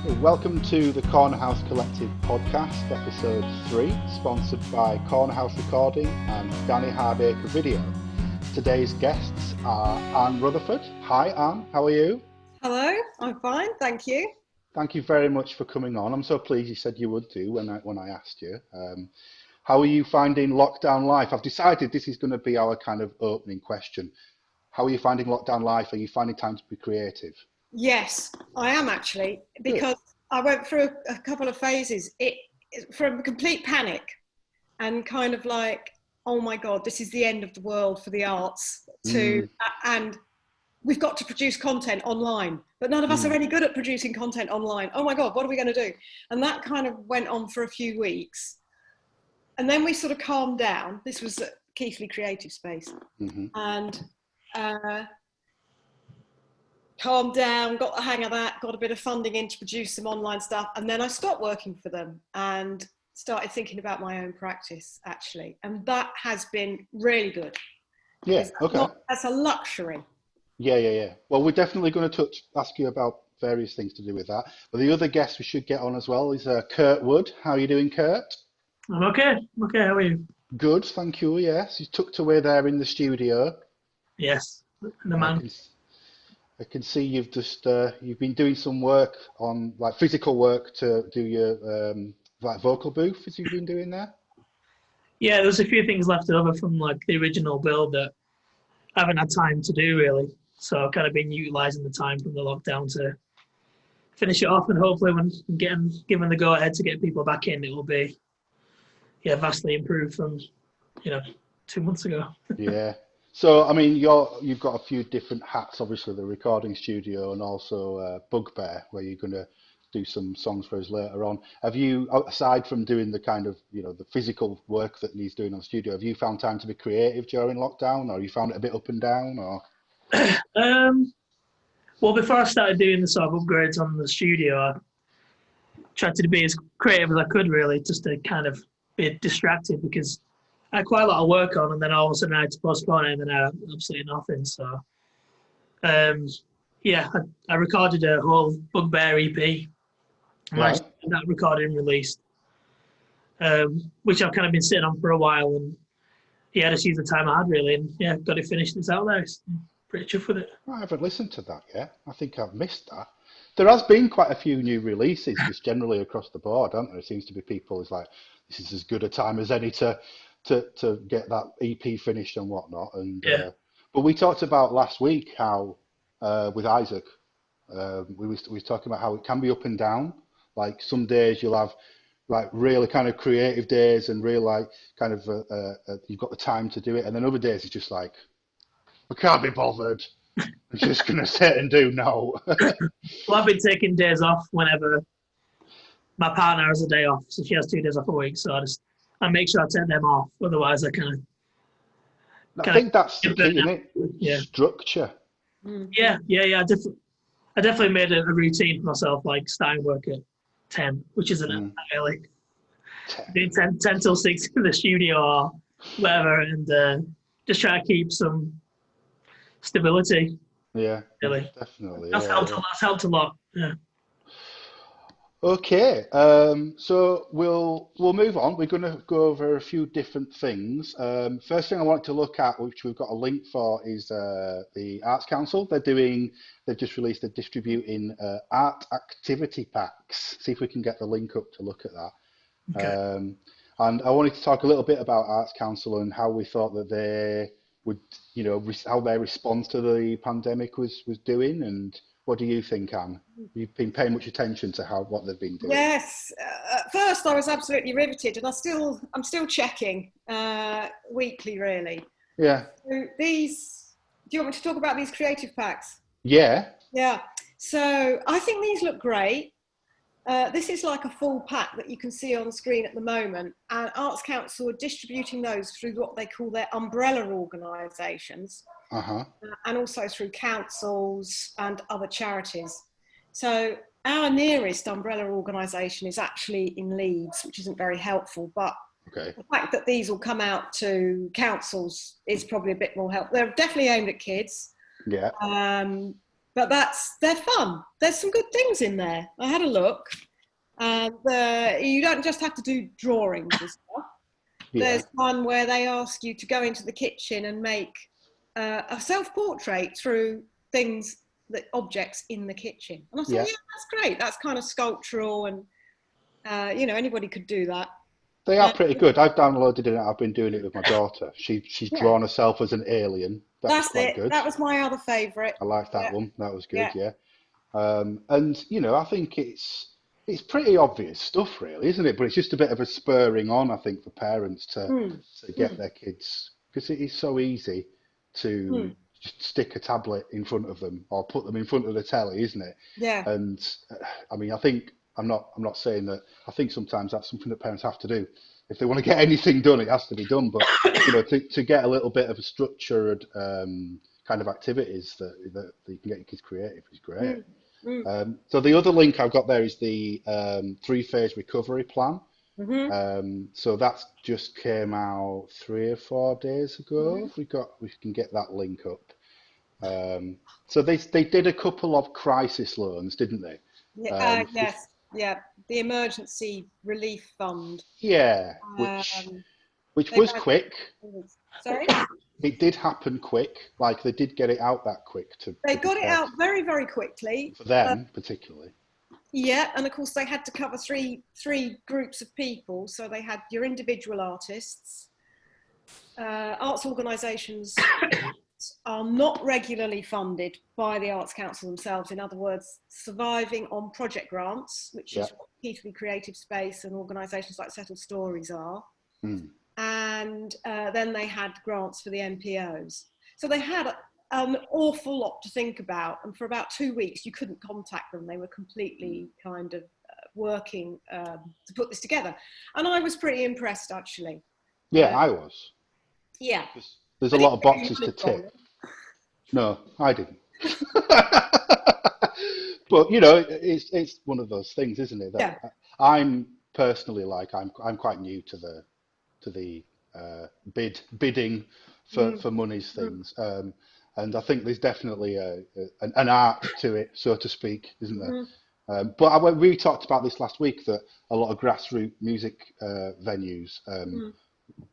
Welcome to the Corner House Collective podcast, episode 3, sponsored by Corner House Recording and Danny Hardaker Video. Today's guests are Anne Rutherford. Hi Anne, how are you? Hello, I'm fine, thank you. Thank you very much for coming on. I'm so pleased you said you would do when I asked you. How are you finding lockdown life? I've decided this is going to be our kind of opening question. How are you finding lockdown life? Are you finding time to be creative? Yes, I am actually, because I went through a couple of phases. From complete panic and kind of like, oh my God, this is the end of the world for the arts, and we've got to produce content online, but none of us are any good at producing content online. Oh my God, what are we going to do? And that kind of went on for a few weeks. And then we sort of calmed down. This was at Keighley Creative Space. And calmed down, got the hang of that, got a bit of funding in to produce some online stuff. And then I stopped working for them and started thinking about my own practice, actually. And that has been really good. Yeah, okay. That's a luxury. Yeah. Well, we're definitely going to ask you about various things to do with that. But the other guest we should get on as well is Kurt Wood. How are you doing, Kurt? I'm okay. How are you? Good, thank you. Yes, you tucked away there in the studio. Yes, the man. I can see you've just you've been doing some work on like physical work to do your like vocal booth as you've been doing there. Yeah, there's a few things left over from like the original build that I haven't had time to do really. So I've kind of been utilising the time from the lockdown to finish it off, and hopefully when given the go ahead to get people back in, it will be vastly improved from 2 months ago. Yeah. So I mean, you've got a few different hats, obviously the recording studio and also Bugbear, where you're going to do some songs for us later on. Have you, aside from doing the kind of the physical work that he's doing on the studio, have you found time to be creative during lockdown, or you found it a bit up and down, or? Well, before I started doing the sort of upgrades on the studio, I tried to be as creative as I could, really, just to kind of be distracted, because I had quite a lot of work on, and then all of a sudden I had to postpone it, and then I had absolutely nothing. So, I recorded a whole Bugbear EP, and I got that recorded and released, which I've kind of been sitting on for a while, and just used the time I had, really, and got it finished. It's out there. It's pretty chuffed with it. I haven't listened to that yet. I think I've missed that. There has been quite a few new releases just generally across the board, haven't there? It seems to be people is like, this is as good a time as any to get that EP finished and whatnot. And but we talked about last week how with Isaac, we was talking about how it can be up and down. Like some days you'll have like really kind of creative days and real like kind of you've got the time to do it, and then other days it's just like, I can't be bothered. I'm just gonna sit and do no. Well, I've been taking days off whenever my partner has a day off, so she has 2 days off a week. So I make sure I take them off. Otherwise, I I think that's the key, isn't it? Yeah. Structure. Yeah. I definitely made a routine for myself, like starting work at 10, which isn't that early. Doing 10 till 6 in the studio or whatever, and just try to keep some stability. Yeah, really. Definitely. That's helped a lot. Yeah. Okay, so we'll move on. We're going to go over a few different things. First thing I want to look at, which we've got a link for, is the Arts Council. They've just released, they're distributing art activity packs. See if we can get the link up to look at that. Okay. And I wanted to talk a little bit about Arts Council and how we thought that they would, how their response to the pandemic was doing. And what do you think, Anne? You've been paying much attention to what they've been doing. Yes, at first I was absolutely riveted, and I'm still checking weekly, really. Yeah. So do you want me to talk about these creative packs? Yeah. Yeah. So I think these look great. This is like a full pack that you can see on screen at the moment, and Arts Council are distributing those through what they call their umbrella organisations, and also through councils and other charities. So our nearest umbrella organisation is actually in Leeds, which isn't very helpful, but the fact that these will come out to councils is probably a bit more helpful. They're definitely aimed at kids. Yeah. but they're fun. There's some good things in there. I had a look, and you don't just have to do drawings and stuff. Yeah. There's one where they ask you to go into the kitchen and make a self-portrait through objects in the kitchen. And I thought, yeah, that's great. That's kind of sculptural, and anybody could do that. They are pretty good. I've downloaded it. I've been doing it with my daughter. She's drawn herself as an alien. That's quite good. That was my other favourite. I liked that one. That was good. Yeah. And I think it's pretty obvious stuff, really, isn't it? But it's just a bit of a spurring on, I think, for parents to get their kids, because it is so easy to just stick a tablet in front of them or put them in front of the telly, isn't it? Yeah. And I mean, I think I'm not saying that. I think sometimes that's something that parents have to do. If they want to get anything done, it has to be done. But to get a little bit of a structured kind of activities that you can get your kids creative is great. So the other link I've got there is the 3-phase recovery plan. So that's just came out 3 or 4 days ago. We can get that link up. So they did a couple of crisis loans, didn't they? Yes. Yeah, the emergency relief fund. Yeah, which was quick. Sorry? It did happen quick. Like they did get it out that quick. They got it out very, very quickly. For them, particularly. Yeah, and of course they had to cover three groups of people. So they had your individual artists, arts organisations are not regularly funded by the Arts Council themselves. In other words, surviving on project grants, which is what Keighley Creative Space and organisations like Settled Stories are. And then they had grants for the NPOs. So they had an awful lot to think about. And for about 2 weeks, you couldn't contact them. They were completely kind of working to put this together. And I was pretty impressed, actually. Yeah, I was. Yeah. There's a lot of boxes to tick. No, I didn't. But it's one of those things, isn't it? That I'm personally I'm quite new to the bidding for monies things, and I think there's definitely an art to it, so to speak, isn't there? But we talked about this last week, that a lot of grassroots music venues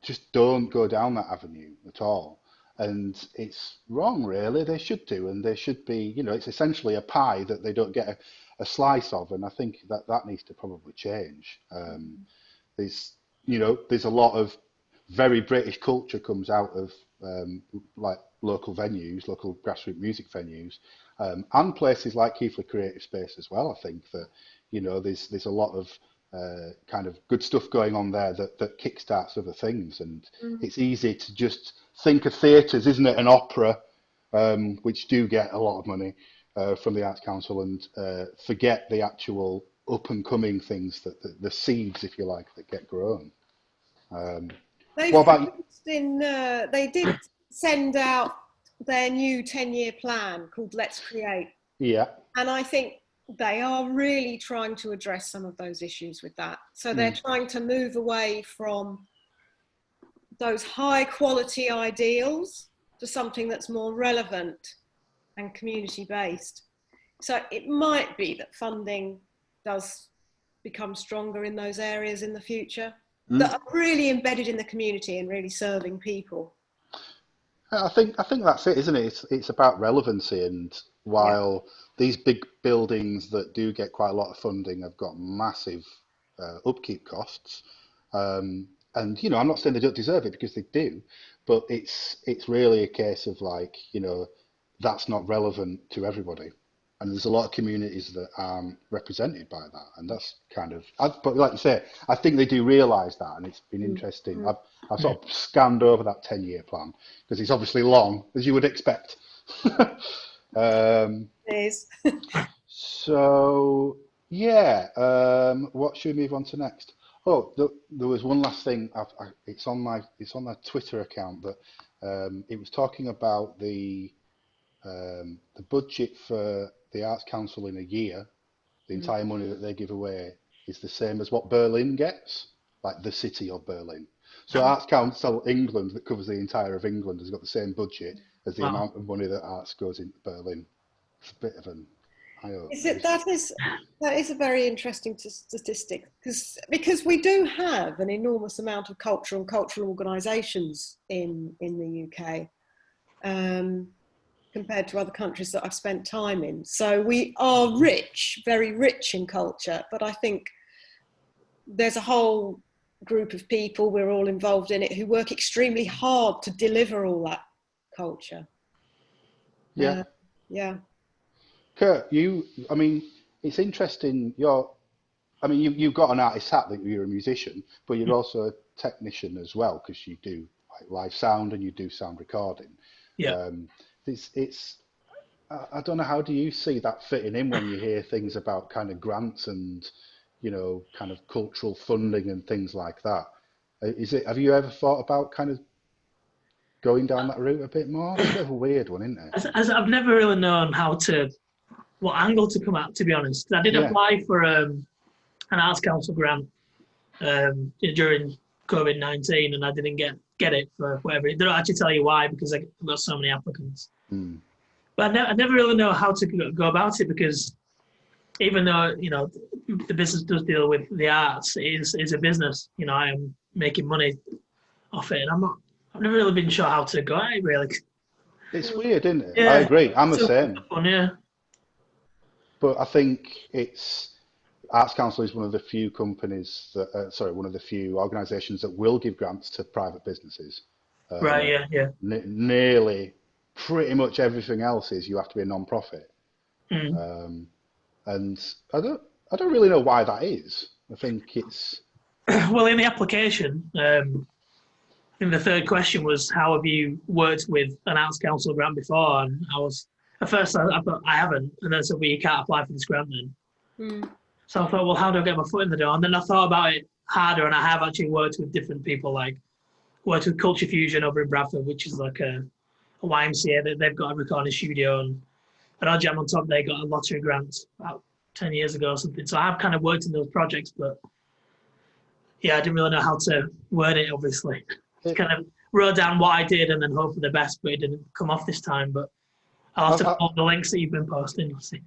just don't go down that avenue at all. And it's wrong, really. They should do, and they should be, it's essentially a pie that they don't get a slice of, and I think that needs to probably change. There's a lot of very British culture comes out of like local venues, local grassroots music venues, and places like Keighley Creative Space as well. I think that there's a lot of kind of good stuff going on there that kickstarts other things, and it's easy to just think of theatres, isn't it, and opera, which do get a lot of money from the Arts Council, and forget the actual up and coming things, the seeds, if you like, that get grown. What about you? They did send out their new 10-year plan called Let's Create. Yeah. And I think they are really trying to address some of those issues with that. So they're trying to move away from those high quality ideals to something that's more relevant and community based. So it might be that funding does become stronger in those areas in the future that are really embedded in the community and really serving people. I think that's it, isn't it? It's about relevancy, and while these big buildings that do get quite a lot of funding have got massive upkeep costs, and I'm not saying they don't deserve it, because they do, but it's really a case of that's not relevant to everybody, and there's a lot of communities that aren't represented by that, and that's but like you say, I think they do realise that, and it's been interesting. I've sort of scanned over that 10-year plan, because it's obviously long, as you would expect. It is. So what should we move on to next? Oh, there was one last thing. It's on my Twitter account, but it was talking about the budget for the Arts Council in a year. The entire money that they give away is the same as what Berlin gets, like the city of Berlin. So Arts Council England, that covers the entire of England, has got the same budget as the amount of money that arts goes into Berlin. It's a bit of an Is eye-opener. it, that is a very interesting statistic, because we do have an enormous amount of culture and cultural organisations in the UK, compared to other countries that I've spent time in. So we are rich, very rich in culture, but I think there's a whole group of people, we're all involved in it, who work extremely hard to deliver all that culture. Yeah. Yeah. Kurt, I mean, it's interesting. You've got an artist hat that you're a musician, but you're also a technician as well because you do like live sound and you do sound recording. Yeah. Um, I don't know, how do you see that fitting in when you hear things about kind of grants and, kind of cultural funding and things like that? Have you ever thought about kind of going down that route a bit more? It's a bit of a weird one, isn't it? As I've never really known what angle to come at, to be honest. I did Yeah. apply for an Arts Council grant during COVID-19, and I didn't get it for whatever. They don't actually tell you why, because I've got so many applicants. Mm. But I never really know how to go about it, because even though the business does deal with the arts, it's a business. I am making money off it, and I've never really been sure how to go at it, really. It's weird, isn't it? I Yeah, agree. I'm the so same. fun, yeah. But I think Arts Council is one of the few one of the few organisations that will give grants to private businesses. Right, yeah. Nearly, pretty much everything else is you have to be a non-profit. Mm. And I don't really know why that is. I think it's Well, in the application, I think the third question was, how have you worked with an Arts Council grant before? And at first I thought I haven't, and then said, well, you can't apply for this grant then. So I thought, well, how do I get my foot in the door? And then I thought about it harder, and I have actually worked with different people, like worked with Culture Fusion over in Bradford, which is like a YMCA. They've got a recording studio, and at our Jam on Top, they got a lottery grant about 10 years ago or something. So I've kind of worked in those projects, but yeah, I didn't really know how to word it, obviously. Just kind of wrote down what I did and then hope for the best, but it didn't come off this time. But I'll have to follow the links that you've been posting. We'll see.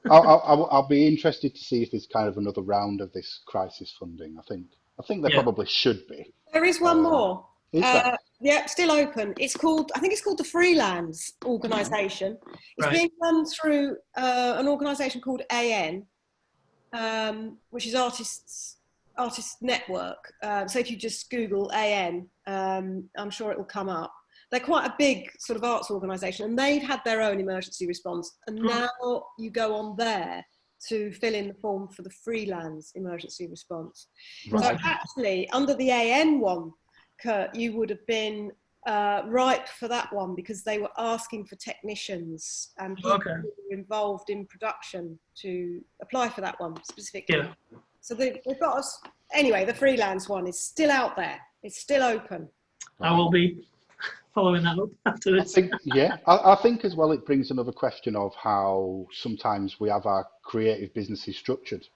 I'll be interested to see if there's kind of another round of this crisis funding. I think there probably should be. There is one more. Is that? Yeah, still open. I think it's called the Freelance Organisation. It's being run through an organisation called AN, which is Artists Network. So if you just Google AN, I'm sure it will come up. They're quite a big sort of arts organisation, and they've had their own emergency response. And now you go on there to fill in the form for the freelance emergency response. Right. So actually, under the AN one, Kurt, you would have been ripe for that one, because they were asking for technicians and people who were involved in production to apply for that one specifically. Yeah. So they've got us. Anyway, the freelance one is still out there. It's still open. I will be following that up after this. I think as well it brings another question of how sometimes we have our creative businesses structured.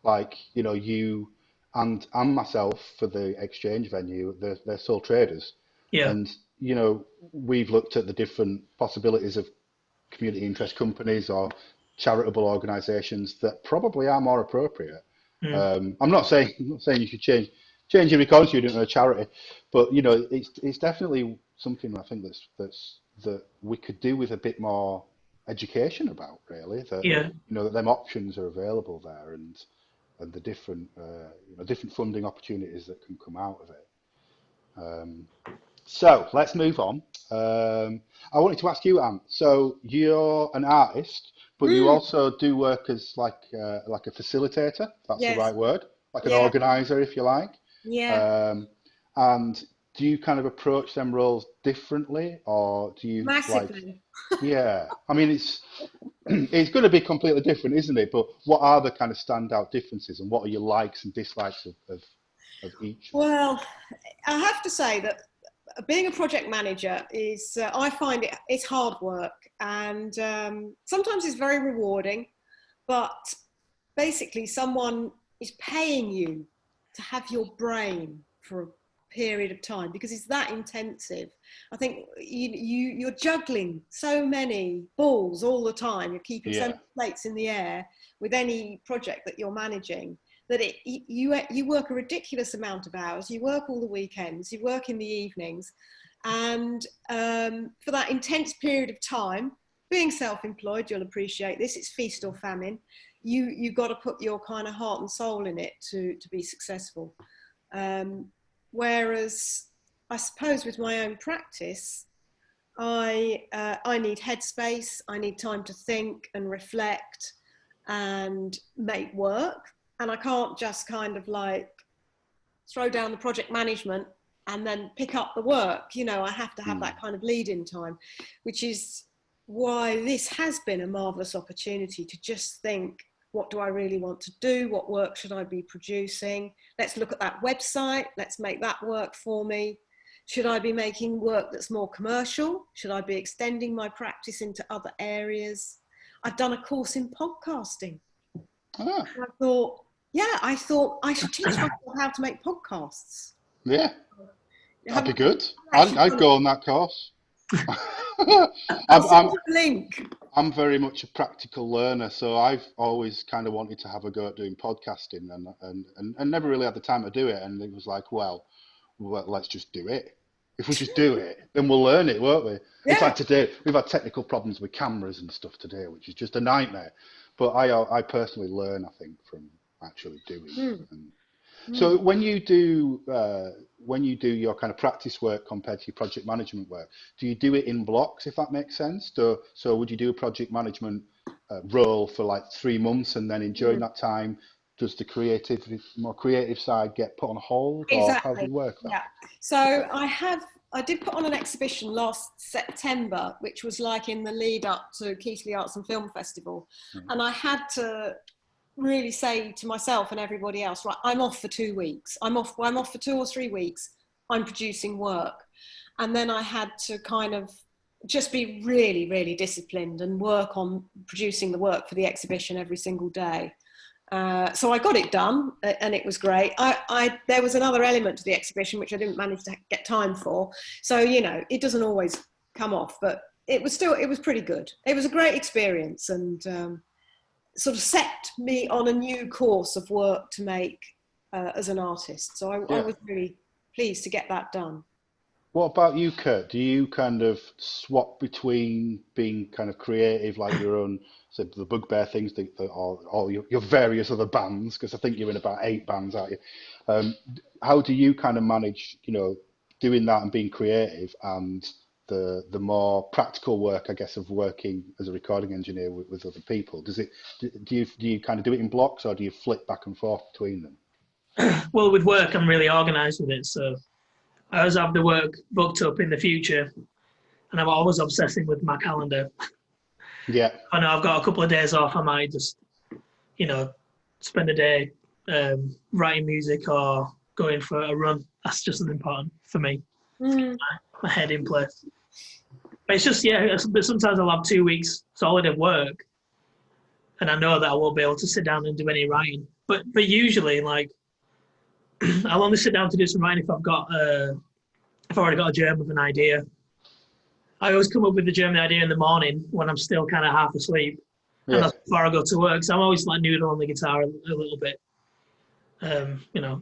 Like, you and myself for the exchange venue, they're sole traders. Yeah. And, we've looked at the different possibilities of community interest companies or charitable organisations that probably are more appropriate. I'm not saying you should change your recording studio into a charity, but it's definitely something I think that we could do with a bit more education about, really. That that them options are available there, and the different different funding opportunities that can come out of it. So let's move on. I wanted to ask you, Anne. So you're an artist, but you also do work as like a facilitator. That's the right word, like an organizer, if you like. Yeah. And do you kind of approach them roles differently, or do you massively? I mean, it's going to be completely different, isn't it? But what are the kind of standout differences, and what are your likes and dislikes of each? Well, I have to say that being a project manager is, I find it's hard work, and sometimes it's very rewarding, but basically someone is paying you to have your brain for period of time, because it's that intensive. I think you're juggling so many balls all the time. You're keeping so many plates in the air with any project that you're managing, that you work a ridiculous amount of hours. You work all the weekends, you work in the evenings, and for that intense period of time, being self-employed, you'll appreciate this, it's feast or famine. You've got to put your kind of heart and soul in it to be successful. Whereas I suppose with my own practice, I need headspace, I need time to think and reflect and make work. And I can't just kind of like throw down the project management and then pick up the work. You know, I have to have that kind of lead-in time, which is why this has been a marvellous opportunity to just think, what do I really want to do? What work should I be producing? Let's look at that website. Let's make that work for me. Should I be making work that's more commercial? Should I be extending my practice into other areas? I've done a course in podcasting. Ah. I thought I should teach myself how to make podcasts. Yeah, that'd be good. I'd go on that course. I'll send you a link. I'm very much a practical learner, so I've always kind of wanted to have a go at doing podcasting, and never really had the time to do it. And it was like, well, let's just do it. If we just do it, then we'll learn it, won't we? Yeah. In fact, today we've had technical problems with cameras and stuff today, which is just a nightmare. But I personally learn, I think, from actually doing. So when you do your kind of practice work compared to your project management work, do you do it in blocks, if that makes sense? So would you do a project management role for like 3 months, and then during that time, does the more creative side get put on hold? Or exactly. How do you work that? Yeah. So I did put on an exhibition last September, which was like in the lead up to Keighley Arts and Film Festival. And I had to really say to myself and everybody else, right, I'm off for 2 weeks. I'm off for 2 or 3 weeks. I'm producing work. And then I had to kind of just be really, really disciplined and work on producing the work for the exhibition every single day. So I got it done, and it was great. There was another element to the exhibition which I didn't manage to get time for. So, you know, it doesn't always come off, but it was pretty good. It was a great experience, and sort of set me on a new course of work to make as an artist. So I was really pleased to get that done. What about you, Kurt? Do you kind of swap between being kind of creative, like your own, so the Bugbear things, all your various other bands? Because I think you're in about 8 bands, aren't you? How do you kind of manage, you know, doing that and being creative, and the more practical work, I guess, of working as a recording engineer with other people? Do you kind of do it in blocks, or do you flip back and forth between them? Well, with work, I'm really organised with it, so I always have the work booked up in the future, and I'm always obsessing with my calendar. Yeah. I know I've got a couple of days off. I might just, you know, spend a day writing music or going for a run. That's just as important for me. My head in place. But it's just, but sometimes I'll have 2 weeks solid of work, and I know that I won't be able to sit down and do any writing. But usually, like, I'll only sit down to do some writing if I've already got a germ of an idea. I always come up with the germ of the idea in the morning when I'm still kind of half asleep, and that's before I go to work. So I'm always like noodling on the guitar a little bit. You know,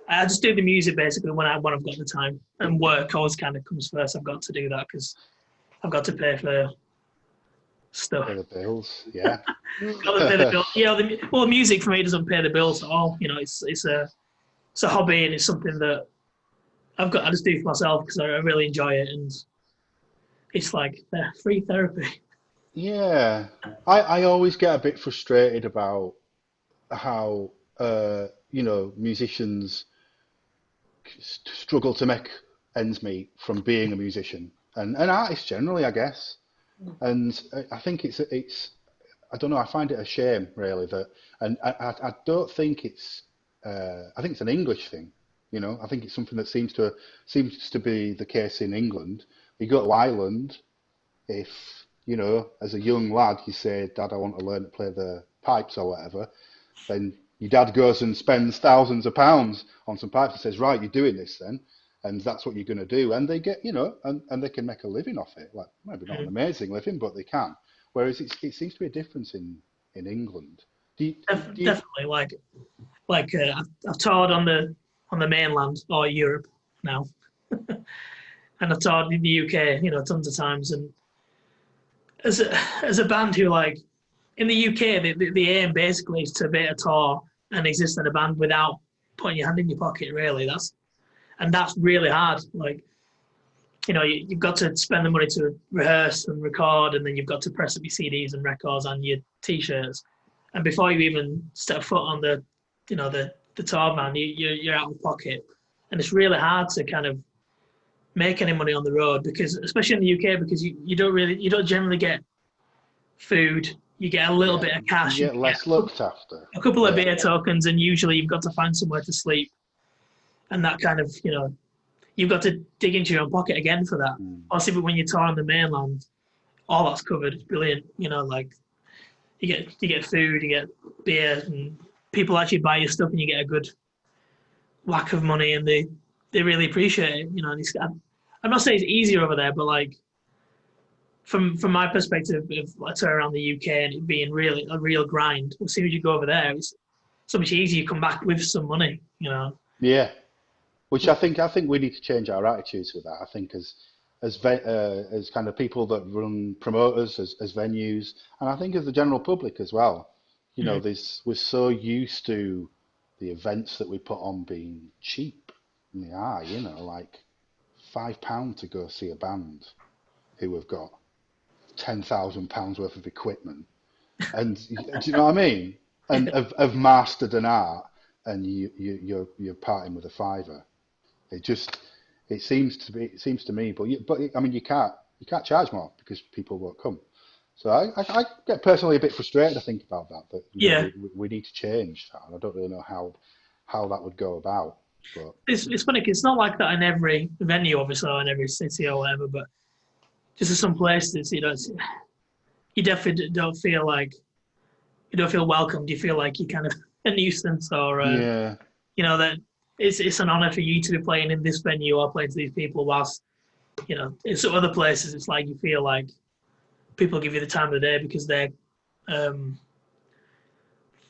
I just do the music basically when I've got the time, and work always kind of comes first. I've got to do that because I've got to pay for stuff. Pay the bills, yeah. Got to pay the bill. Yeah, music for me doesn't pay the bills at all. You know, it's a hobby, and it's something that I just do for myself because I really enjoy it, and it's like free therapy. Yeah, I always get a bit frustrated about how you know, musicians struggle to make ends meet from being a musician, and artists generally, I guess. And I think it's I don't know, I find it a shame really that, and I don't think it's I think it's an English thing, you know. I think it's something that seems to be the case in England. You go to Ireland, if you know, as a young lad, you say, "Dad, I want to learn to play the pipes or whatever," then your dad goes and spends thousands of pounds on some pipes and says, right, you're doing this then, and that's what you're going to do. And they get, and they can make a living off it. Like, maybe not an amazing living, but they can. Whereas it seems to be a difference in England. Definitely, I've toured on the mainland or Europe now, and I've toured in the UK, tons of times. And as a band who in the UK, the aim basically is to be a tour and exist in a band without putting your hand in your pocket. Really, that's really hard. You've got to spend the money to rehearse and record, and then you've got to press up your CDs and records and your T-shirts. And before you even step foot on the tour van, you're out of pocket, and it's really hard to kind of make any money on the road, because especially in the UK, because you don't generally get food. You get a little bit of cash. You get less looked after. A couple of beer tokens, and usually you've got to find somewhere to sleep, and that kind of you've got to dig into your own pocket again for that. Also, when you tour on the mainland, all that's covered. It's brilliant. You get food, you get beer, and people actually buy your stuff, and you get a good whack of money, and they really appreciate it. And I'm not saying it's easier over there, but from my perspective of tour around the UK and it being really a real grind, as soon as you go over there, it's so much easier. You come back with some money. Yeah, which I think we need to change our attitudes with that. I think as kind of people that run promoters, as venues, and I think as the general public as well. We're so used to the events that we put on being cheap. And they are, like £5 to go see a band who have got £10,000 worth of equipment, and do you know what I mean? And have mastered an art, and you're parting with a fiver. It seems to me, but I mean, you can't charge more because people won't come. So I get personally a bit frustrated. I think about that we need to change that, and I don't really know how that would go about. But it's funny, 'cause it's not like that in every venue, obviously, or in every city or whatever. But just in some places, you definitely don't feel welcomed. You feel like you're kind of a nuisance, or that it's an honour for you to be playing in this venue or playing to these people, whilst in some other places it's like you feel like people give you the time of the day because they're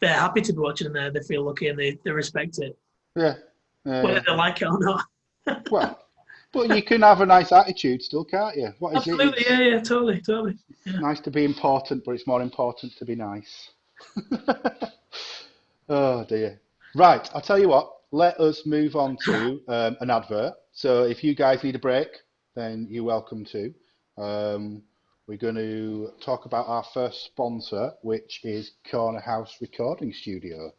happy to be watching there. They feel lucky and they respect it. Whether they like it or not. Well, but you can have a nice attitude still, can't you? What is Absolutely, it? yeah, totally. Yeah. Nice to be important, but it's more important to be nice. Oh dear. Right, I'll tell you what. Let us move on to an advert. So if you guys need a break, then you're welcome to. We're going to talk about our first sponsor, which is Corner House Recording Studio.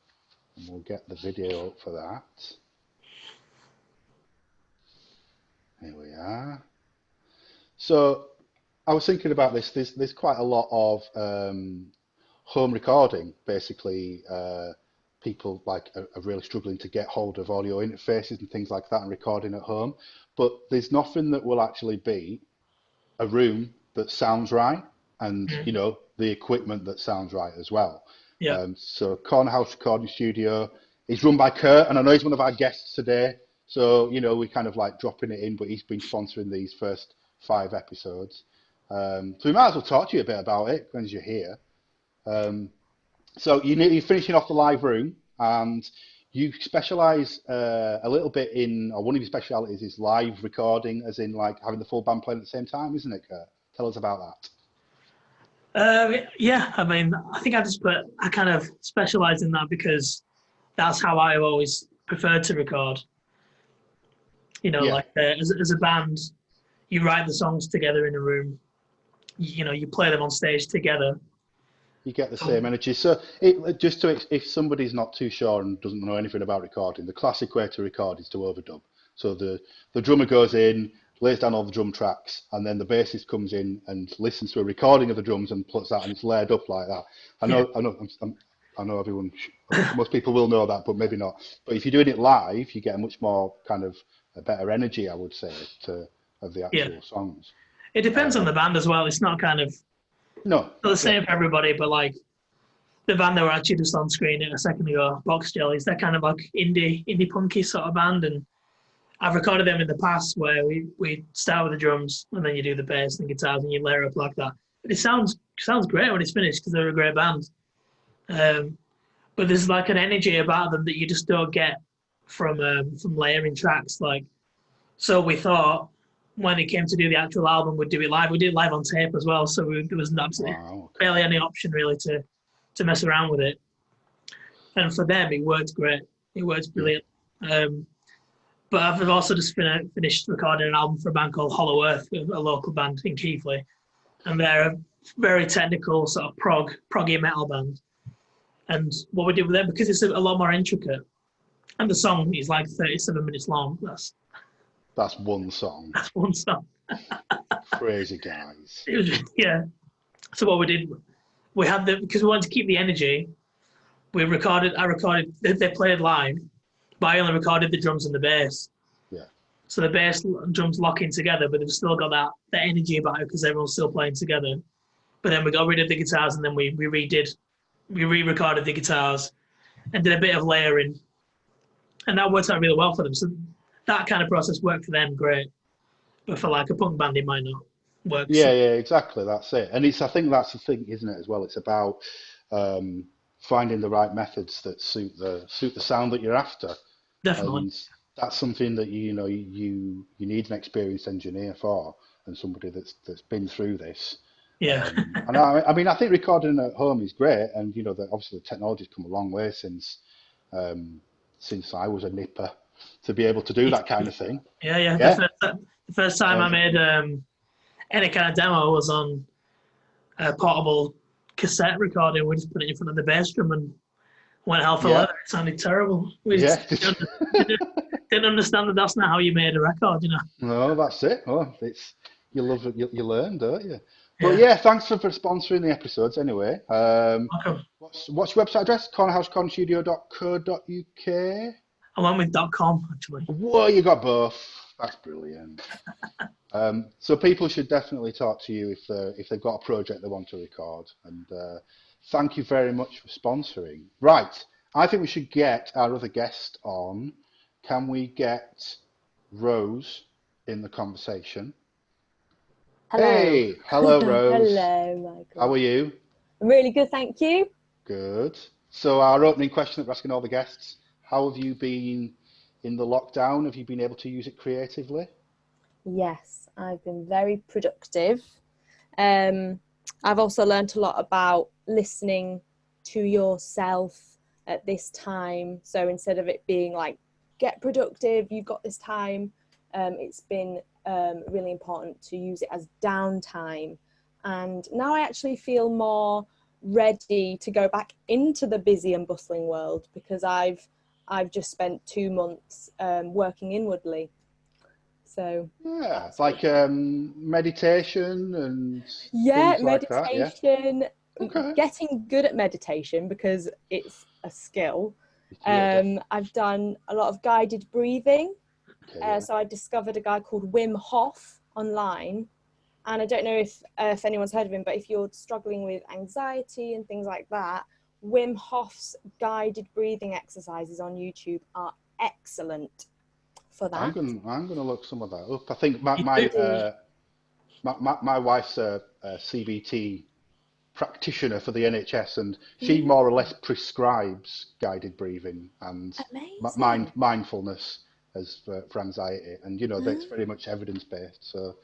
And we'll get the video up for that. Here we are. So I was thinking about this. There's quite a lot of home recording. Basically, people are really struggling to get hold of audio interfaces and things like that and recording at home. But there's nothing that will actually beat a room that sounds right and, the equipment that sounds right as well. Yeah. So Corner House Recording Studio is run by Kurt, and I know he's one of our guests today. So, we're kind of dropping it in, but he's been sponsoring these first 5 episodes. So we might as well talk to you a bit about it as you're here. So you're finishing off the live room, and you specialise a little bit in, or one of your specialities is live recording, as in having the full band playing at the same time, isn't it, Kurt? Tell us about that. Yeah, I mean, I think I kind of specialise in that because that's how I've always preferred to record. As a band, you write the songs together in a room. You play them on stage together. You get the same energy. So if somebody's not too sure and doesn't know anything about recording, the classic way to record is to overdub. So the drummer goes in, lays down all the drum tracks, and then the bassist comes in and listens to a recording of the drums and puts that, and it's layered up like that. I know everyone, most people will know that, but maybe not. But if you're doing it live, you get a much more kind of a better energy, I would say, of the actual songs. It depends on the band as well. It's not kind of not the same for everybody, but the band that were actually just on screen a second ago, Box Jellies, they're kind of like indie punky sort of band, and I've recorded them in the past where we start with the drums and then you do the bass and the guitars and you layer up like that. But it sounds great when it's finished because they're a great band. But there's like an energy about them that you just don't get from layering tracks. Like, so we thought when it came to do the actual album, we'd do it live. We did it live on tape as well, so there was absolutely barely any option really to mess around with it. And for them, it worked great. It worked brilliant. But I've also just finished recording an album for a band called Hollow Earth, a local band in Keighley, and they're a very technical sort of proggy metal band. And what we did with them, because it's a lot more intricate, and the song is like 37 minutes long. That's one song. That's one song. Crazy guys. Yeah. So what we did, because we wanted to keep the energy. I recorded. They played live, but I only recorded the drums and the bass. Yeah. So the bass and drums lock in together, but they've still got that energy about it because everyone's still playing together. But then we got rid of the guitars and then we re-recorded the guitars and did a bit of layering, and that worked out really well for them. So that kind of process worked for them great, but for like a punk band, it might not work. Yeah, exactly. That's it. And I think that's the thing, isn't it? As well, it's about finding the right methods that suit the sound that you're after. Definitely. And that's something that you need an experienced engineer for, and somebody that's been through this. Yeah. And I mean, I think recording at home is great, and obviously the technology's come a long way since I was a nipper to be able to do that kind of thing. Yeah. The first time I made any kind of demo was on a portable cassette recording. We just put it in front of the bass drum and went hell for leather. It sounded terrible. We just didn't understand that that's not how you made a record, No, that's it. Oh, you love it, you learn, don't you? But yeah, thanks for sponsoring the episodes anyway. Welcome. What's your website address? cornerhousecornerstudio.co.uk? I went with .com actually. Whoa, you got both. That's brilliant. So people should definitely talk to you if they've got a project they want to record. And thank you very much for sponsoring. Right, I think we should get our other guest on. Can we get Rose in the conversation? Hello. Hey, hello Rose. Hello, Michael. How are you? I'm really good, thank you. Good. So our opening question that we're asking all the guests, how have you been in the lockdown? Have you been able to use it creatively? Yes, I've been very productive. I've also learned a lot about listening to yourself at this time. So instead of it being like, get productive, you've got this time, it's been really important to use it as downtime. And now I actually feel more ready to go back into the busy and bustling world because I've just spent 2 months working inwardly. So yeah, it's like meditation and meditation. like that, yeah? Okay. Getting good at meditation because it's a skill. I've done a lot of guided breathing. Okay, so I discovered a guy called Wim Hof online, and I don't know if anyone's heard of him, but if you're struggling with anxiety and things like that, Wim Hof's guided breathing exercises on YouTube are excellent for that. I'm gonna look some of that up. I think my wife's a CBT practitioner for the NHS, and she more or less prescribes guided breathing and mindfulness as for anxiety, and that's very much evidence based. So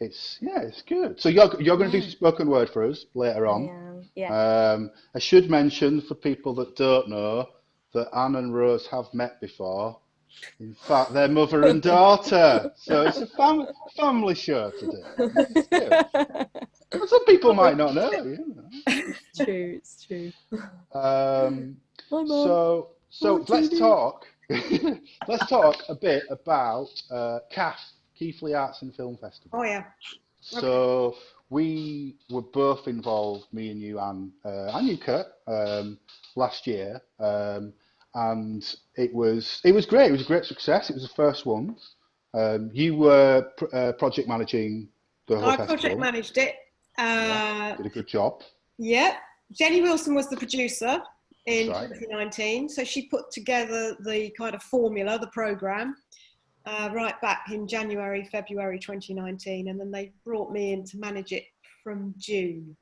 it's good. So you're going to do some spoken word for us later on. I should mention for people that don't know that Anne and Rose have met before. In fact, they're mother and daughter. So it's a family show today. Some people might not know. It's true. So let's talk. Let's talk a bit about CAF, Keighley Arts and Film Festival. Oh yeah. So we were both involved, me and you, and you, Kurt, last year, and it was great. It was a great success. It was the first one. You were project managing the whole festival. I project managed it. Did a good job. Yeah, Jenny Wilson was the producer in That's right. 2019. So she put together the kind of formula, the programme, right back in January, February 2019. And then they brought me in to manage it from June.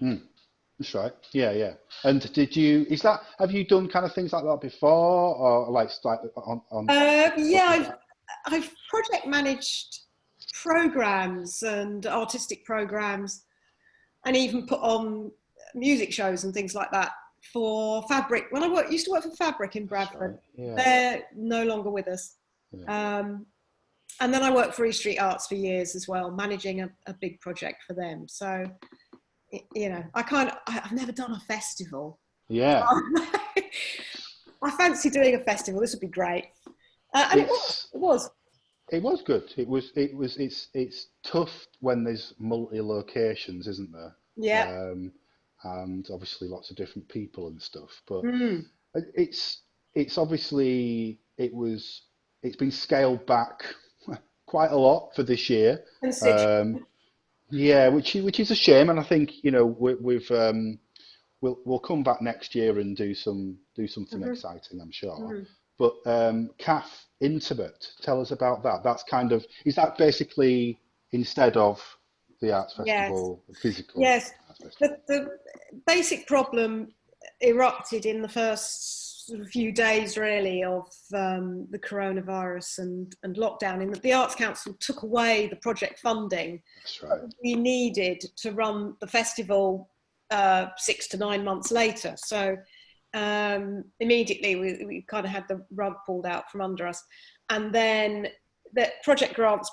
That's right. Yeah, yeah. And have you done kind of things like that before, or like on Yeah, I've project managed programs and artistic programs, and even put on music shows and things like that for Fabric. When I used to work for Fabric in Bradford, right. Yeah. they're no longer with us. Yeah. And then I worked for East Street Arts for years as well, managing a big project for them. So, you know, I've never done a festival. Yeah. I fancy doing a festival. This would be great. And it was. It was good. It's tough when there's multi locations, isn't there? Yeah. And obviously lots of different people and stuff. But Mm. it's obviously it's been scaled back quite a lot for this year. Yeah, which is a shame. And I think, you know, we'll come back next year and do something exciting, I'm sure. But CAF Intimate, tell us about that. That's is that basically instead of the Arts Festival, the physical Yes. Arts Festival? The basic problem erupted in the first few days, really, of the coronavirus and lockdown, in that the Arts Council took away the project funding that we needed to run the festival 6 to 9 months later. So immediately we kind of had the rug pulled out from under us. And then the project grants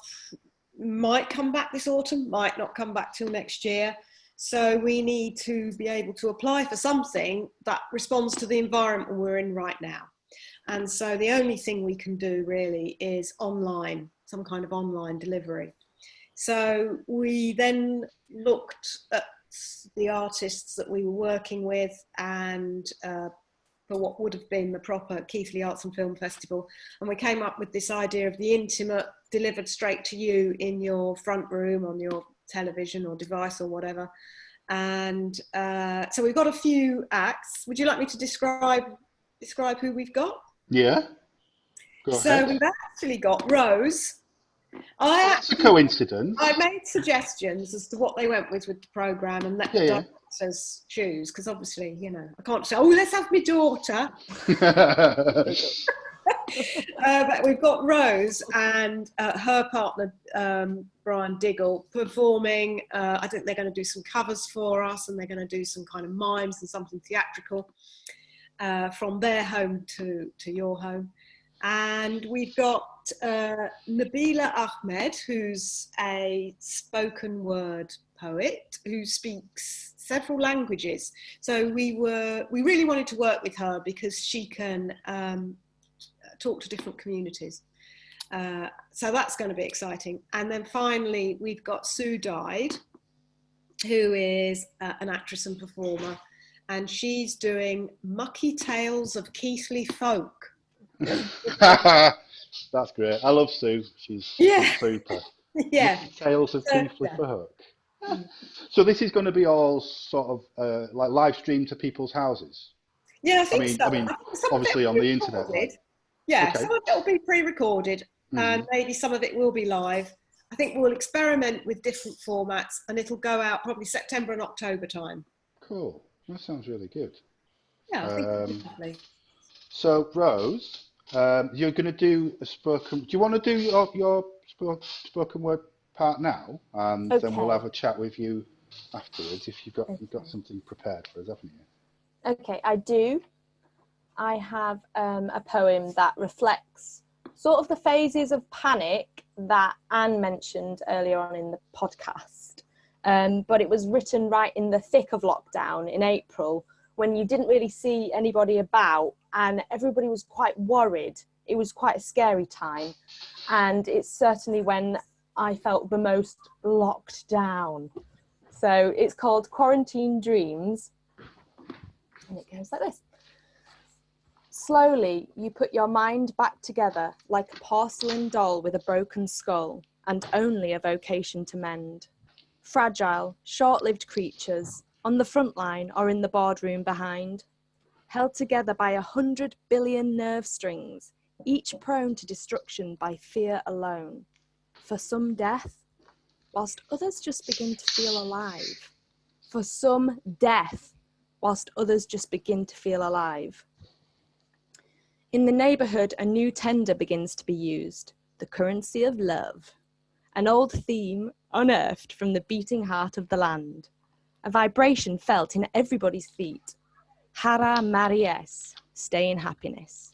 might come back this autumn, might not come back till next year. So we need to be able to apply for something that responds to the environment we're in right now. And so the only thing we can do really is online, some kind of online delivery. So we then looked at the artists that we were working with, and for what would have been the proper Keighley Arts and Film Festival. And we came up with this idea of the intimate delivered straight to you in your front room, on your television or device or whatever. And so we've got a few acts. Would you like me to describe who we've got? Yeah. Go ahead. We've actually got Rose. That's a coincidence. I made suggestions as to what they went with the programme, and let the directors choose, because obviously, you know, I can't say, oh, let's have my daughter. But we've got Rose and her partner, Brian Diggle, performing. I think they're going to do some covers for us, and they're going to do some kind of mimes and something theatrical from their home to your home. And we've got Nabila Ahmed, who's a spoken word poet who speaks several languages. So we really wanted to work with her because she can talk to different communities. So that's going to be exciting. And then finally, we've got Sue Dyed, who is an actress and performer, and she's doing Mucky Tales of Keighley Folk. That's great. I love Sue. She's super. Yeah. Tales of Keighley Folk. So this is going to be all sort of like live streamed to people's houses. Yeah, I think so. I mean, obviously on the internet. Yeah, some of it will be pre-recorded, and maybe some of it will be live. I think we'll experiment with different formats, and it'll go out probably September and October time. Cool. That sounds really good. Yeah, I think it'll be lovely. So, Rose, you're going to do a spoken. Do you want to do your spoken word part now, and then we'll have a chat with you afterwards if you've got something prepared for us, haven't you? Okay, I do. I have a poem that reflects sort of the phases of panic that Anne mentioned earlier on in the podcast, but it was written right in the thick of lockdown in April, when you didn't really see anybody about and everybody was quite worried. It was quite a scary time, and it's certainly when I felt the most locked down. So it's called Quarantine Dreams, and it goes like this. Slowly, you put your mind back together like a porcelain doll with a broken skull and only a vocation to mend. Fragile, short-lived creatures, on the front line or in the boardroom behind, held together by 100 billion nerve strings, each prone to destruction by fear alone. For some death, whilst others just begin to feel alive. For some death, whilst others just begin to feel alive. In the neighbourhood, a new tender begins to be used, the currency of love. An old theme unearthed from the beating heart of the land. A vibration felt in everybody's feet. Hara Maries, stay in happiness.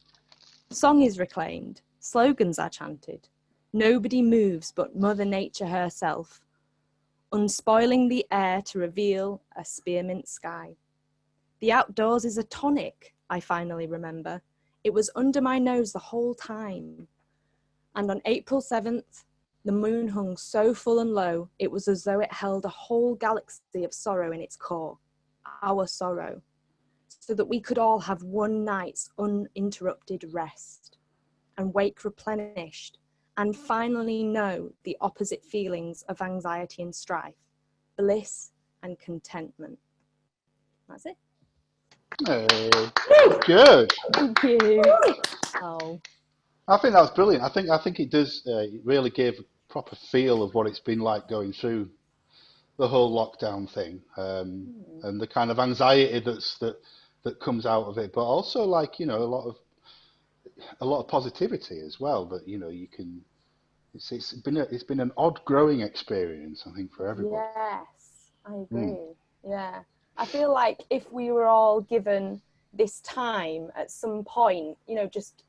Song is reclaimed, slogans are chanted. Nobody moves but Mother Nature herself, unspoiling the air to reveal a spearmint sky. The outdoors is a tonic, I finally remember. It was under my nose the whole time. And on April 7th, the moon hung so full and low, it was as though it held a whole galaxy of sorrow in its core, our sorrow, so that we could all have one night's uninterrupted rest and wake replenished and finally know the opposite feelings of anxiety and strife, bliss and contentment. That's it. Hey, good. Thank you. Oh. I think that's brilliant. I think it does. It really gave a proper feel of what it's been like going through the whole lockdown thing, and the kind of anxiety that comes out of it, but also like a lot of positivity as well. That you can. It's been an odd growing experience, I think, for everybody. Yes, I agree. Yeah, I feel like if we were all given this time at some point, just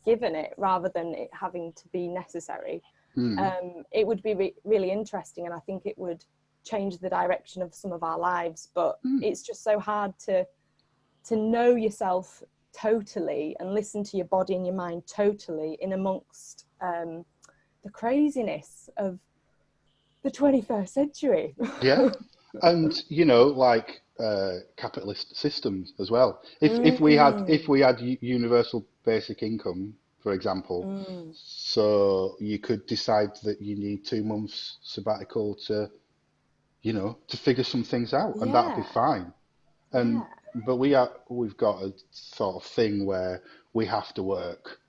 given it rather than it having to be necessary, it would be really interesting, and I think it would change the direction of some of our lives. But it's just so hard to know yourself totally and listen to your body and your mind totally in amongst the craziness of the 21st century. Yeah, and like capitalist systems as well. If we had universal basic income, for example, so you could decide that you need 2 months sabbatical to figure some things out, and that'd be fine. And but we've got a sort of thing where we have to work.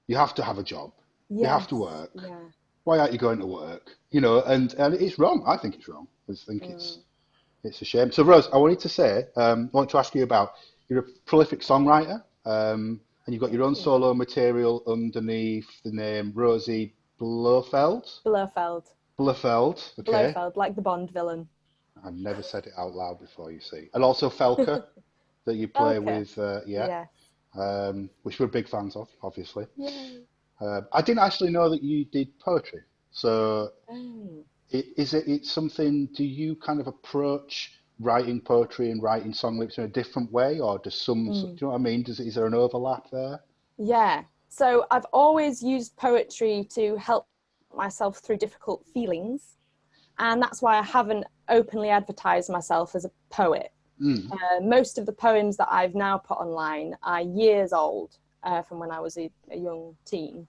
You have to have a job. You have to work. Yeah. Why aren't you going to work? And it's wrong. I think it's wrong. I think it's a shame. So Rose, I wanted to say, I want to ask you about, you're a prolific songwriter, and you've got your own solo material underneath the name Rosie Blofeld. Blofeld. Blofeld, okay. Blofeld, like the Bond villain. I've never said it out loud before, you see. And also Felka, that you play with, which we're big fans of, obviously. Yay. I didn't actually know that you did poetry. So it's something, do you kind of approach writing poetry and writing song lyrics in a different way, or does do you know what I mean? Is there an overlap there? Yeah. So I've always used poetry to help myself through difficult feelings. And that's why I haven't openly advertised myself as a poet. Most of the poems that I've now put online are years old, from when I was a young teen.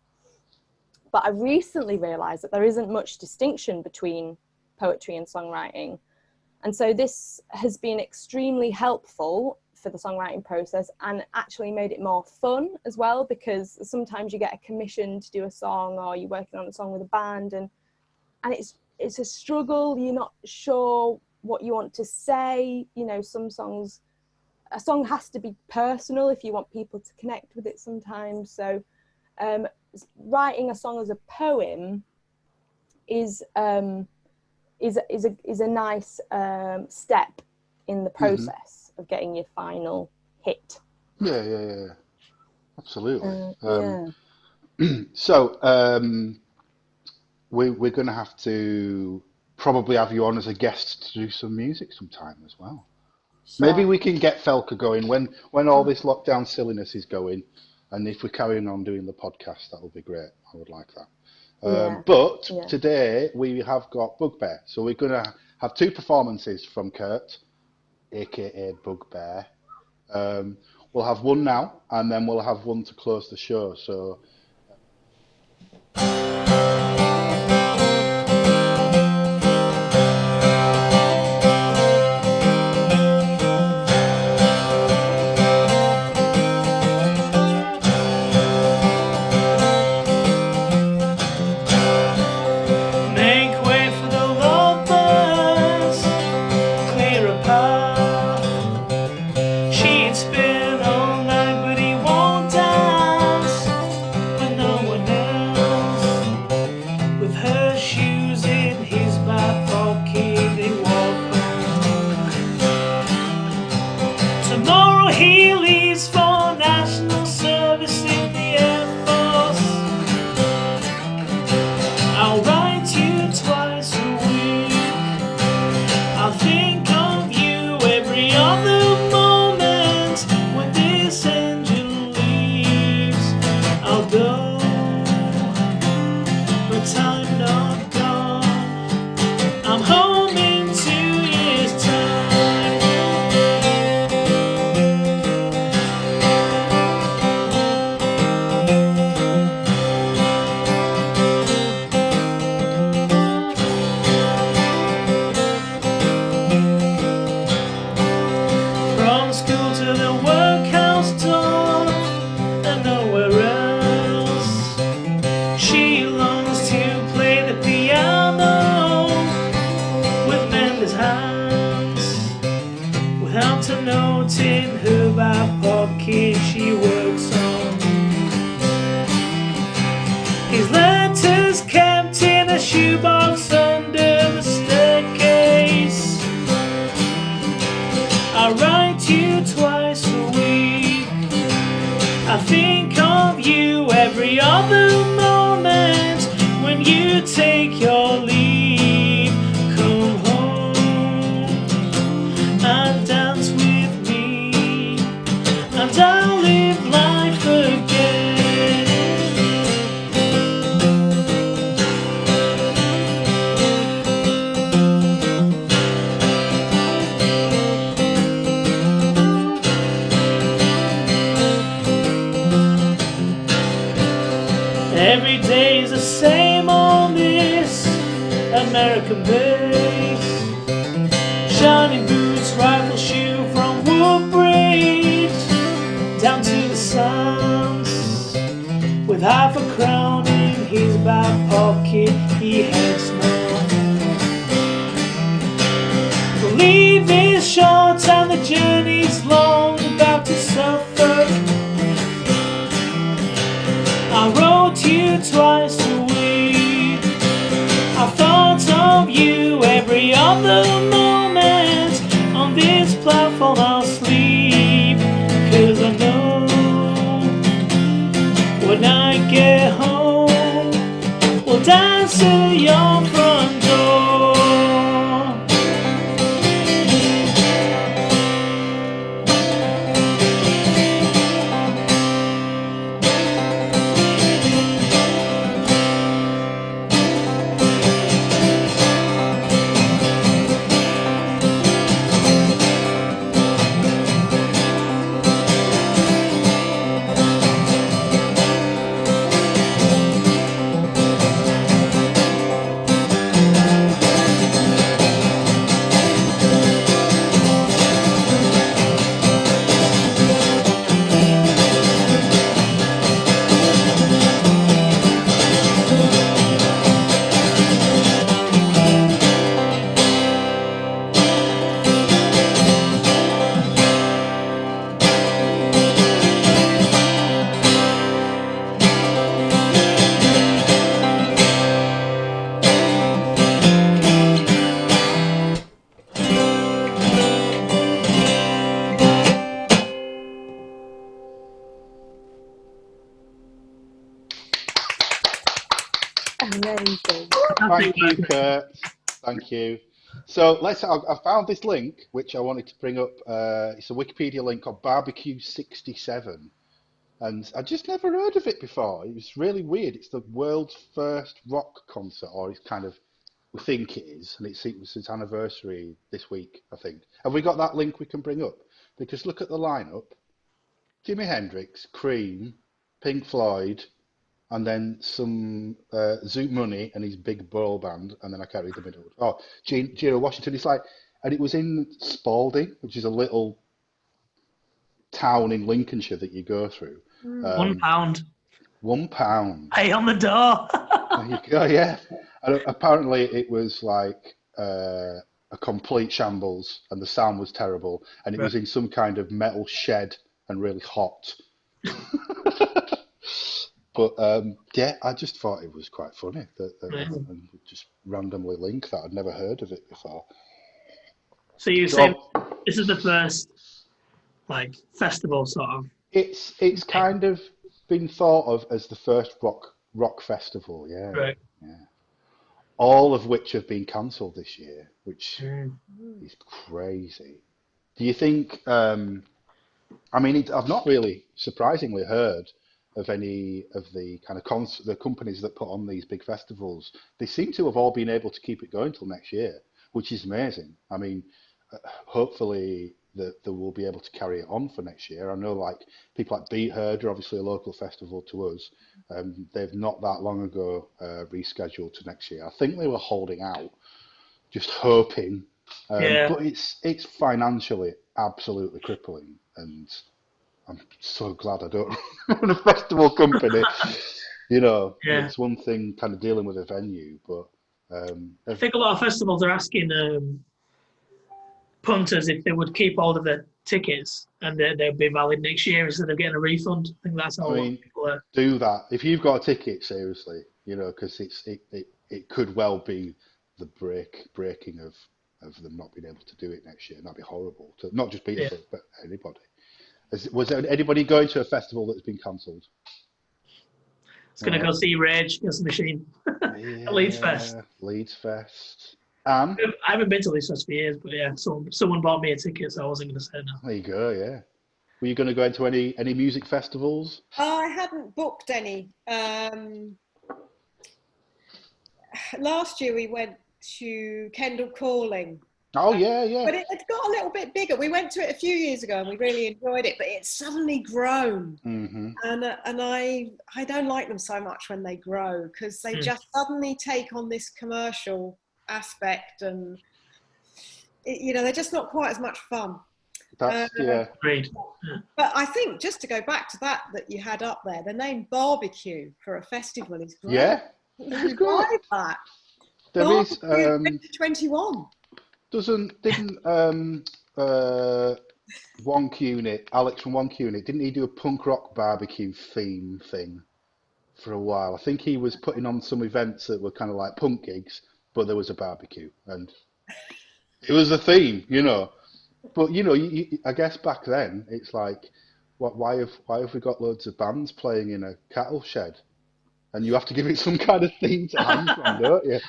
But I recently realised that there isn't much distinction between poetry and songwriting. And so this has been extremely helpful for the songwriting process, and actually made it more fun as well, because sometimes you get a commission to do a song, or you're working on a song with a band, and it's a struggle. You're not sure what you want to say. Some songs, a song has to be personal if you want people to connect with it sometimes. So writing a song as a poem is a nice step in the process of getting your final hit. Yeah. Absolutely. So we're going to have to probably have you on as a guest to do some music sometime as well. Sure. Maybe we can get Felka going when all this lockdown silliness is going, and if we're carrying on doing the podcast, that would be great. I would like that. But today we have got Bugbear, so we're going to have 2 performances from Kurt, aka Bugbear. We'll have one now, and then we'll have one to close the show. So. I think of you every other moment when you take your leave. Come home and dance with me, and I'll live life again. Every day's the same on this American base. Shining boots, rifle shoe from Woodbridge down to the Sands. With half a crown in his back pocket, he heads north. The leave is short and the journey's long, back to Suffolk. I wrote you twice a week. I thought of you every other moment. On this platform I'll sleep, 'cause I know when I get home we'll dance at your front door. Amazing. Thank you, Kurt. Thank you. So I found this link which I wanted to bring up. It's a Wikipedia link on Barbecue 67, and I just never heard of it before. It was really weird. It's the world's first rock concert, or it's kind of, we think it is, and it was its anniversary this week, I think. Have we got that link we can bring up? Because look at the lineup: Jimi Hendrix, Cream, Pink Floyd, and then some Zoot Money and his big ball band, and then I can't read the middle. Oh, Gino Washington. It's like, and it was in Spalding, which is a little town in Lincolnshire that you go through. £1. £1. Pay on the door. There you go. Yeah. And apparently it was like a complete shambles, and the sound was terrible, and it was in some kind of metal shed and really hot. But yeah, I just thought it was quite funny that and just randomly link that. I'd never heard of it before. So you say this is the first like festival sort of? It's kind of been thought of as the first rock festival, yeah. Right. Yeah. All of which have been cancelled this year, which is crazy. Do you think? I mean, I've not really, surprisingly, heard of any of the kind of the companies that put on these big festivals. They seem to have all been able to keep it going till next year, which is amazing. I mean, hopefully they will be able to carry it on for next year. I know like people like Beat Herd are obviously a local festival to us. They've not that long ago rescheduled to next year. I think they were holding out, just hoping. But it's financially absolutely crippling, and I'm so glad I don't run a festival company. You know, it's one thing kind of dealing with a venue, but I think a lot of festivals are asking punters if they would keep all of their tickets and they'll be valid next year instead of getting a refund. I think that's how a lot of people are. Do that if you've got a ticket, seriously, you know, because it could well be the breaking of them not being able to do it next year, and that'd be horrible to not just Peter, but anybody. Was there anybody going to a festival that's been cancelled? It's going to go see Rage Against the Machine at Leeds Fest. Yeah, Leeds Fest. And I haven't been to Leeds Fest for years, but yeah, someone bought me a ticket, so I wasn't going to say no. there you go. Yeah. Were you going to go into any music festivals? I hadn't booked any. Last year we went to Kendal Calling. Oh yeah, yeah. But it got a little bit bigger. We went to it a few years ago and we really enjoyed it, but it's suddenly grown. Mm-hmm. And I don't like them so much when they grow, because they just suddenly take on this commercial aspect, and they're just not quite as much fun. That's yeah. Great. But I think, just to go back to that you had up there, the name barbecue for a festival is great. Yeah, it's good. That. There is 2021. Didn't One Unit, Alex from One Unit, didn't he do a punk rock barbecue theme thing for a while? I think he was putting on some events that were kind of like punk gigs, but there was a barbecue, and it was a theme, But I guess back then it's like, why have we got loads of bands playing in a cattle shed, and you have to give it some kind of theme to hang from, don't you?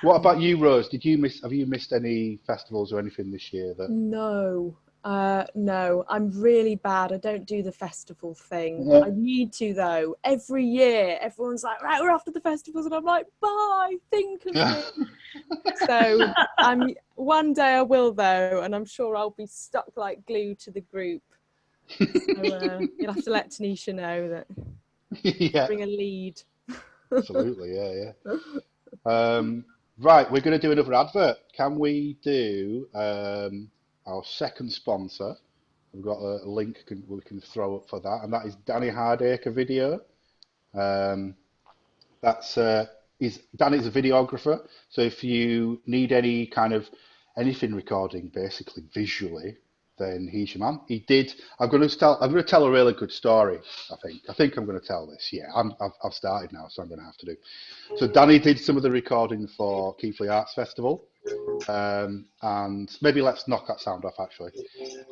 What about you, Rose? Have you missed any festivals or anything this year? No, I'm really bad. I don't do the festival thing. Yeah. I need to, though. Every year, everyone's like, right, we're off to the festivals, and I'm like, bye, think of me. So one day I will, though, and I'm sure I'll be stuck like glue to the group. So you'll have to let Tanisha know that. Yeah. Bring a lead. Absolutely, yeah. Right, we're going to do another advert. Can we do our second sponsor? We've got a link we can throw up for that, and that is Danny Hardaker Video. Danny's a videographer, so if you need any kind of anything recording, basically visually, then he's your man. I'm going to tell a really good story. I think I'm going to tell this. Yeah, I've started now, so I'm going to have to do. So Danny did some of the recording for Keighley Arts Festival, and maybe let's knock that sound off actually.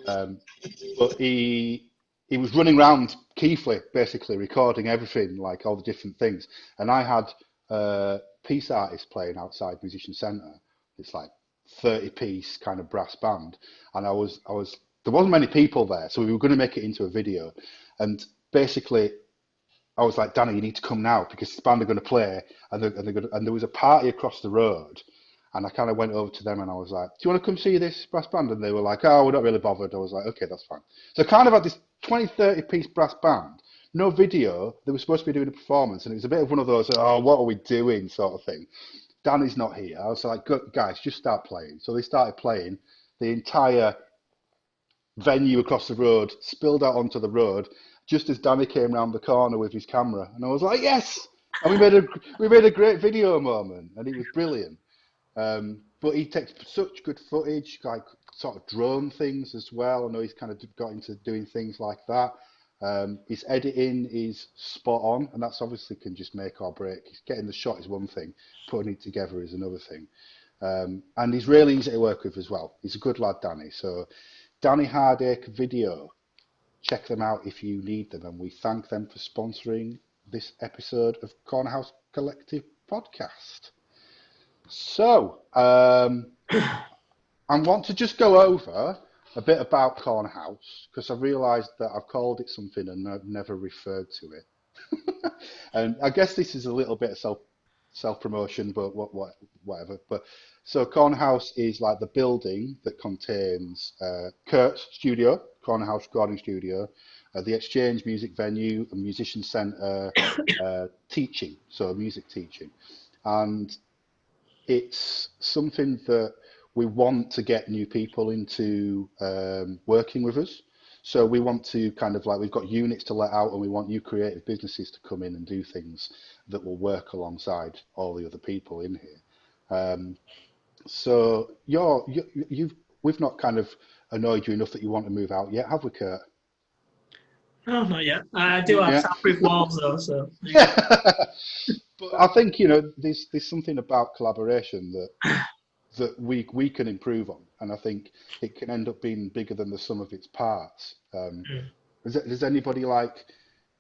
But he was running around Keighley basically recording everything, like all the different things. And I had piece artists playing outside Musician Centre. It's like 30-piece kind of brass band, and there wasn't many people there, so we were going to make it into a video. And basically I was like, Danny, you need to come now because this band are going to play, and there was a party across the road, and I kind of went over to them and I was like, do you want to come see this brass band? And they were like, oh, we're not really bothered. I was like, okay, that's fine. So I kind of had this 20-30-piece brass band, no video. They were supposed to be doing a performance, and it was a bit of one of those, oh, what are we doing sort of thing. Danny's not here. I was like, guys, just start playing. So they started playing. The entire venue across the road spilled out onto the road just as Danny came round the corner with his camera, and I was like, yes! And we made a great video moment, and it was brilliant. But he takes such good footage, like sort of drone things as well. I know he's kind of got into doing things like that. His editing is spot on, and that's obviously can just make or break. Getting the shot is one thing, putting it together is another thing. And he's really easy to work with as well. He's a good lad, Danny. So Danny Hardaker Video, check them out if you need them, and we thank them for sponsoring this episode of Corner House Collective podcast. So I want to just go over a bit about Corner House, because I realised that I've called it something and I've never referred to it. And I guess this is a little bit of self-promotion, but whatever. But so Corner House is like the building that contains Kurt's studio, Corner House recording studio, the Exchange music venue, a musician centre, teaching, so music teaching. And it's something that we want to get new people into working with us. So we want to kind of like, we've got units to let out, and we want new creative businesses to come in and do things that will work alongside all the other people in here. So we've not kind of annoyed you enough that you want to move out yet, have we, Kurt? No, not yet. I do have soundproof walls though, so. But I think there's something about collaboration that we can improve on. and I think it can end up being bigger than the sum of its parts. Mm. Does anybody like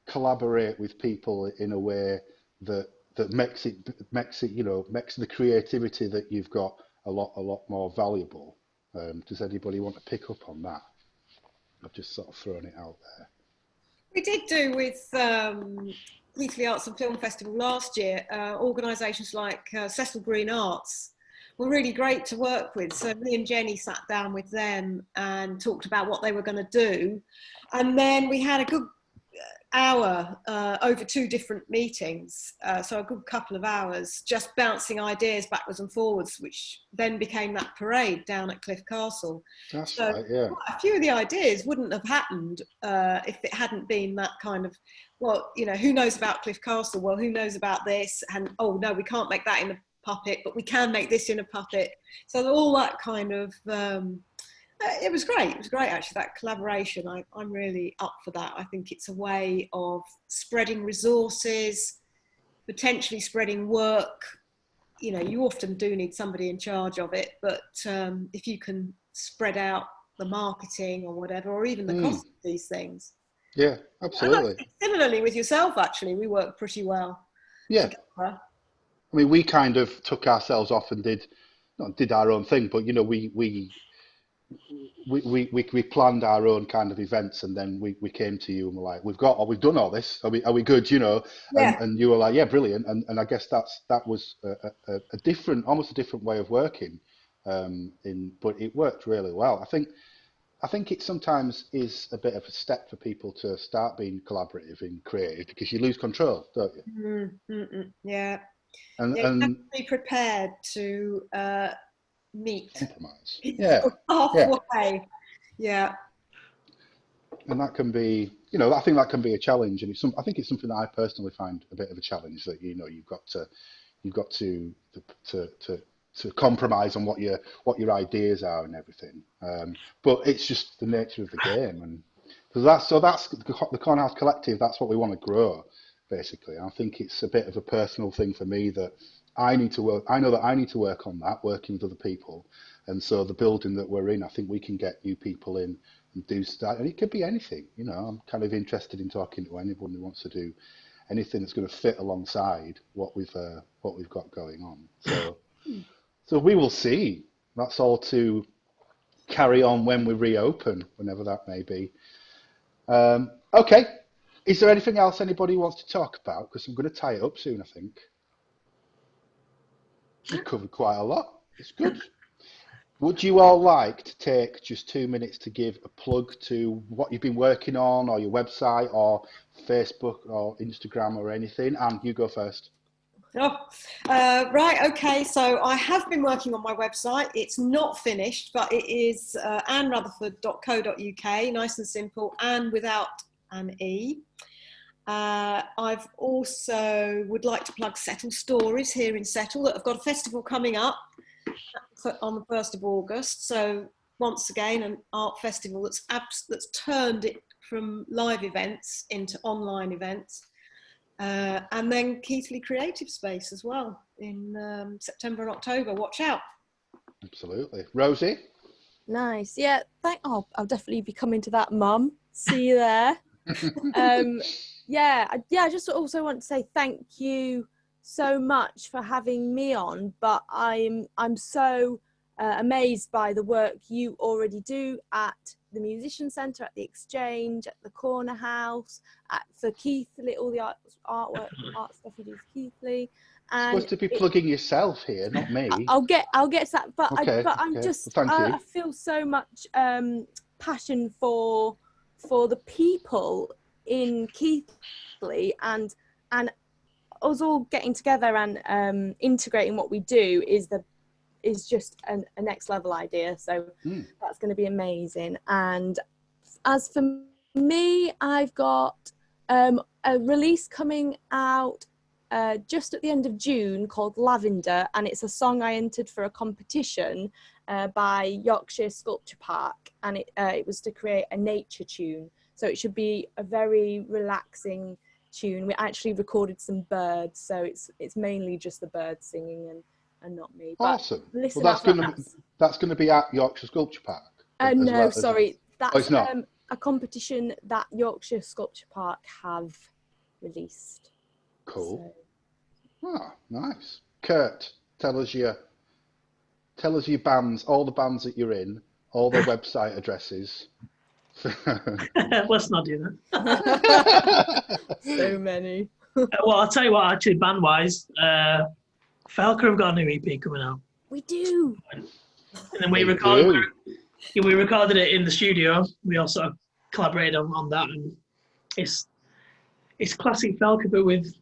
collaborate with people in a way that makes it makes the creativity that you've got a lot more valuable? Does anybody want to pick up on that? I've just sort of thrown it out there. We did do with Keighley Arts and Film Festival last year, organisations like Cecil Green Arts were really great to work with. So me and Jenny sat down with them and talked about what they were going to do. And then we had a good hour over 2 different meetings, so a good couple of hours, just bouncing ideas backwards and forwards, which then became that parade down at Cliff Castle. That's So right, yeah. a few of the ideas wouldn't have happened if it hadn't been that kind of, well, you know, who knows about Cliff Castle? Well, who knows about this? And, oh, no, we can't make that in a puppet, but we can make this in a puppet. So all that kind of... it was great. It was great, actually, that collaboration. I'm really up for that. I think it's a way of spreading resources, potentially spreading work. You know, you often do need somebody in charge of it, but if you can spread out the marketing or whatever, or even the cost of these things. Yeah, absolutely. Similarly with yourself, actually, we work pretty well Yeah. together. I mean, we kind of took ourselves off and did our own thing, but, you know, we planned our own kind of events, and then we came to you and we're like, we've done all this. Are we good? You know, Yeah. and you were like, yeah, brilliant. And I guess that was a different, almost a different way of working, but it worked really well. I think it sometimes is a bit of a step for people to start being collaborative and creative, because you lose control, don't you? Yeah. And Yeah, you have to be prepared to meet compromise. Yeah. halfway. Yeah. And that can be, you know, I think that can be a challenge, and I think it's something that I personally find a bit of a challenge, that, you know, you've got to compromise on what your ideas are and everything. But it's just the nature of the game, and so that's the Cornhouse Collective. That's what we want to grow, basically. And I think it's a bit of a personal thing for me that I need to work. I know that I need to work on that, working with other people. And so the building that we're in, I think we can get new people in and do stuff. And it could be anything, you know. I'm kind of interested in talking to anyone who wants to do anything that's going to fit alongside what we've got going on. So we will see. That's all to carry on when we reopen, whenever that may be. Okay. Is there anything else anybody wants to talk about? Because I'm going to tie it up soon, I think. We've covered quite a lot. It's good. Would you all like to take just 2 minutes to give a plug to what you've been working on, or your website, or Facebook, or Instagram, or anything? And you go first. Oh, right, okay, so I have been working on my website. It's not finished, but it is annrutherford.co.uk, nice and simple, and without an E. I've also would like to plug Settle Stories here in Settle, that have got a festival coming up on the 1st of August. So once again, an art festival that's turned it from live events into online events. And then Keighley Creative Space as well in September and October. Watch out. Absolutely. Rosie? Nice. Yeah. I'll definitely be coming to that, Mum. See you there. I just also want to say thank you so much for having me on, but I'm so amazed by the work you already do at the Musician Centre, at the Exchange, at the Corner House, for Keighley, all the art stuff you do for Keighley. And supposed to be plugging yourself here, not me. I'll get to that, but okay, I'm just well, thank you. I feel so much passion for the people in Keighley, and us all getting together and integrating what we do is just a next level idea. So that's going to be amazing. And as for me, I've got a release coming out just at the end of June called Lavender, and it's a song I entered for a competition by Yorkshire Sculpture Park, and it was to create a nature tune. So it should be a very relaxing tune. We actually recorded some birds, so it's mainly just the birds singing, and not me. But Awesome. listen Well, out for that. that's going to be at Yorkshire Sculpture Park. No, sorry, Oh, it's that's not. a competition that Yorkshire Sculpture Park have released. Cool. So. Ah, nice. Kurt, tell us your bands, all the bands that you're in, all their website addresses. Let's not do that. So many. Well, I'll tell you what, actually, band-wise, Felka have got a new EP coming out. We do. And then we They recorded, do. we recorded it in the studio. We also collaborated on that, and it's classic Felka, but with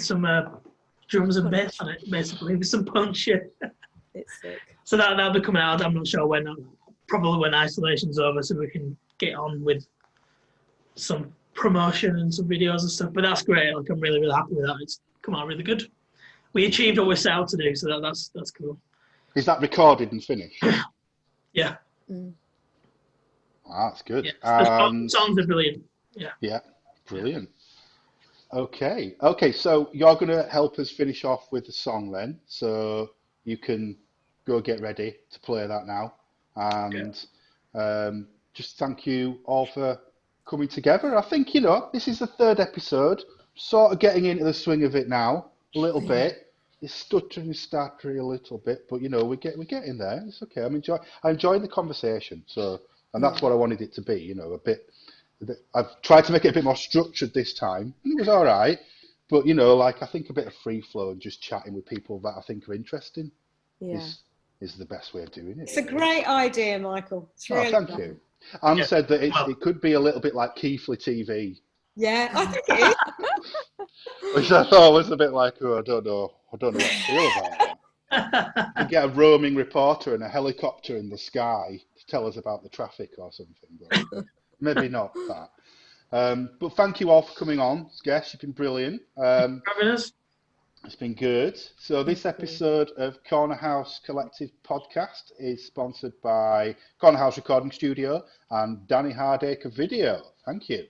some drums and bass on it, basically, with some punch. It's sick. So that'll be coming out. I'm not sure when. Probably when isolation's over, so we can get on with some promotion and some videos and stuff. But that's great. Like, I'm really, really happy with that. It's come out really good. We achieved what we set out to do, so that's cool. Is that recorded and finished? Yeah. Ah, that's good. Yeah. The songs are brilliant. Yeah. Yeah, brilliant. Okay, so you're going to help us finish off with the song then, so you can go get ready to play that now. And just thank you all for coming together. I think, this is the third episode, sort of getting into the swing of it now, a little bit. It's stuttering and stuttery a little bit, but we're getting there. It's okay. I enjoy the conversation, and that's what I wanted it to be, a bit. I've tried to make it a bit more structured this time, and it was all right. But I think a bit of free flow and just chatting with people that I think are interesting is the best way of doing it. It's a great idea, Michael. It's really thank you. Anne said that it could be a little bit like Keighley TV. Yeah, I think it is. Which I thought was a bit like, I don't know what to feel about that. You get a roaming reporter and a helicopter in the sky to tell us about the traffic or something. But maybe not that. But thank you all for coming on, guests. You've been brilliant. It's been good. So this episode of Corner House Collective Podcast is sponsored by Corner House Recording Studio and Danny Hardaker Video. Thank you.